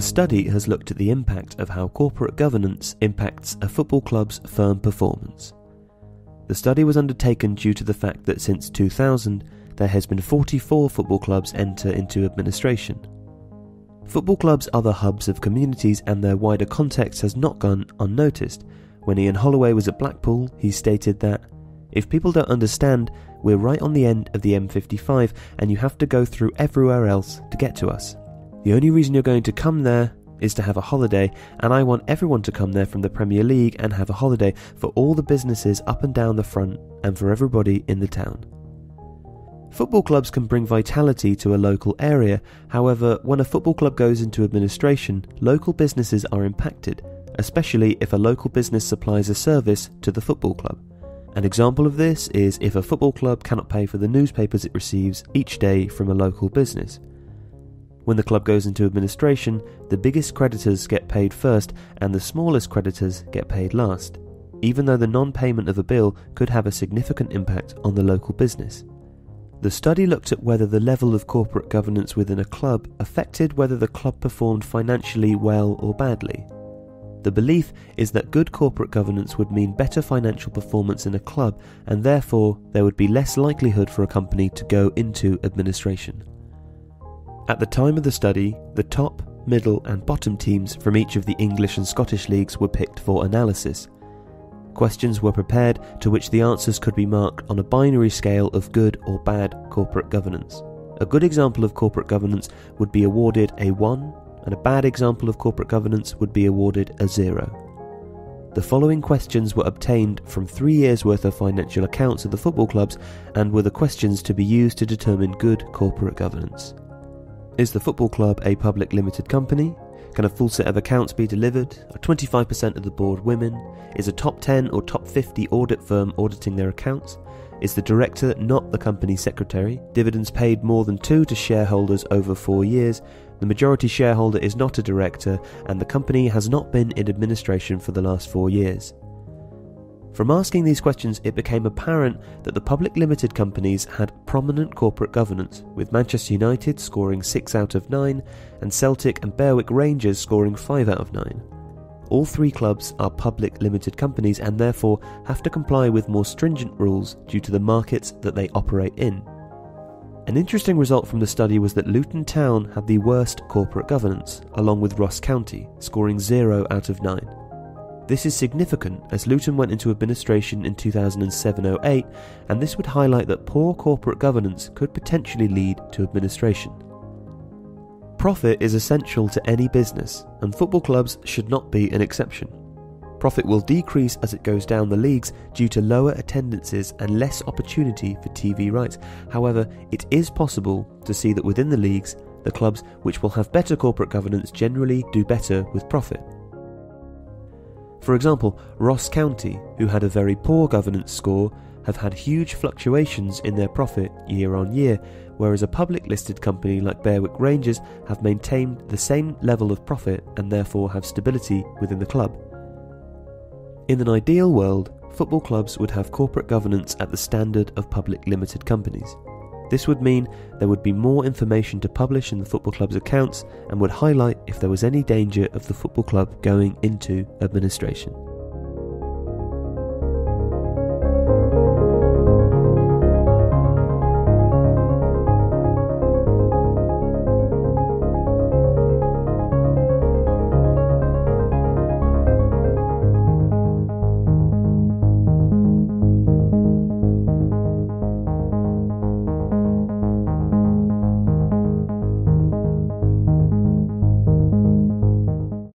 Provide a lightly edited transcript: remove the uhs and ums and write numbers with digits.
A study has looked at the impact of how corporate governance impacts a football club's firm performance. The study was undertaken due to the fact that since 2000, there has been 44 football clubs enter into administration. Football clubs are the hubs of communities, and their wider context has not gone unnoticed. When Ian Holloway was at Blackpool, he stated that, "If people don't understand, we're right on the end of the M55 and you have to go through everywhere else to get to us. The only reason you're going to come there is to have a holiday, and I want everyone to come there from the Premier League and have a holiday for all the businesses up and down the front and for everybody in the town." Football clubs can bring vitality to a local area. However, when a football club goes into administration, local businesses are impacted, especially if a local business supplies a service to the football club. An example of this is if a football club cannot pay for the newspapers it receives each day from a local business. When the club goes into administration, the biggest creditors get paid first and the smallest creditors get paid last, even though the non-payment of a bill could have a significant impact on the local business. The study looked at whether the level of corporate governance within a club affected whether the club performed financially well or badly. The belief is that good corporate governance would mean better financial performance in a club, and therefore there would be less likelihood for a company to go into administration. At the time of the study, the top, middle and bottom teams from each of the English and Scottish leagues were picked for analysis. Questions were prepared to which the answers could be marked on a binary scale of good or bad corporate governance. A good example of corporate governance would be awarded a 1, and a bad example of corporate governance would be awarded a 0. The following questions were obtained from 3 years' worth of financial accounts of the football clubs and were the questions to be used to determine good corporate governance. Is the football club a public limited company? Can a full set of accounts be delivered? Are 25% of the board women? Is a top 10 or top 50 audit firm auditing their accounts? Is the director not the company secretary? Dividends paid more than 2 to shareholders over 4 years? The majority shareholder is not a director, and the company has not been in administration for the last 4 years. From asking these questions, it became apparent that the public limited companies had prominent corporate governance, with Manchester United scoring 6 out of 9 and Celtic and Berwick Rangers scoring 5 out of 9. All 3 clubs are public limited companies and therefore have to comply with more stringent rules due to the markets that they operate in. An interesting result from the study was that Luton Town had the worst corporate governance, along with Ross County, scoring 0 out of 9. This is significant as Luton went into administration in 2007-08, and this would highlight that poor corporate governance could potentially lead to administration. Profit is essential to any business, and football clubs should not be an exception. Profit will decrease as it goes down the leagues due to lower attendances and less opportunity for TV rights. However, it is possible to see that within the leagues, the clubs which will have better corporate governance generally do better with profit. For example, Ross County, who had a very poor governance score, have had huge fluctuations in their profit year on year, whereas a public listed company like Berwick Rangers have maintained the same level of profit and therefore have stability within the club. In an ideal world, football clubs would have corporate governance at the standard of public limited companies. This would mean there would be more information to publish in the football club's accounts and would highlight if there was any danger of the football club going into administration.